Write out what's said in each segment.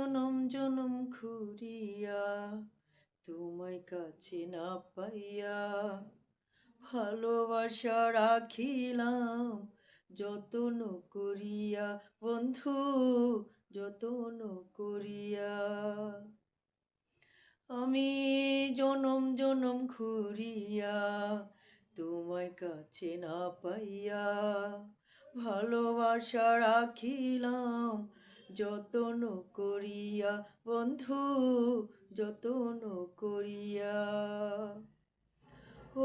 জনম জনম ঘুরিয়া তোমায় কাছে না পাইয়া ভালোবাসা রাখিলাম যতন করিয়া বন্ধু যতন করিয়া। আমি জনম জনম ঘুরিয়া তোমায় কাছে না পাইয়া ভালোবাসা রাখিলাম যতন করিয়া বন্ধু যতন করিয়া।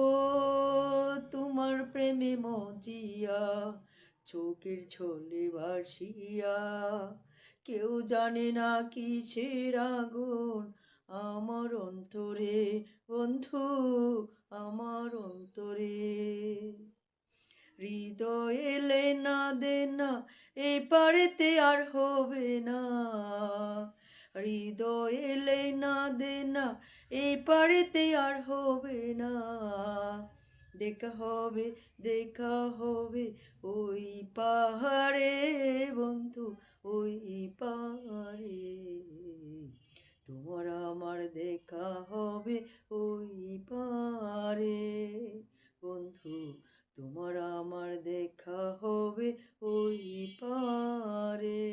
ও তোমার প্রেমে মজিয়া চোখের ছলে ভাসিয়া কেউ জানে না কিসের আগুন আমার অন্তরে বন্ধু আমার অন্তরে। হৃদয় এলে না দে না এই পারেতে আর হবে না, হৃদয় এলে না দে না এই পারেতে আর হবে না। দেখা হবে ওই পাহাড়ে বন্ধু ওই পাহাড়ে। তোমার আমার দেখা হবে ওই পাহাড়ে বন্ধু, তোমার আমার দেখা হবে ওই পাহাড়ে।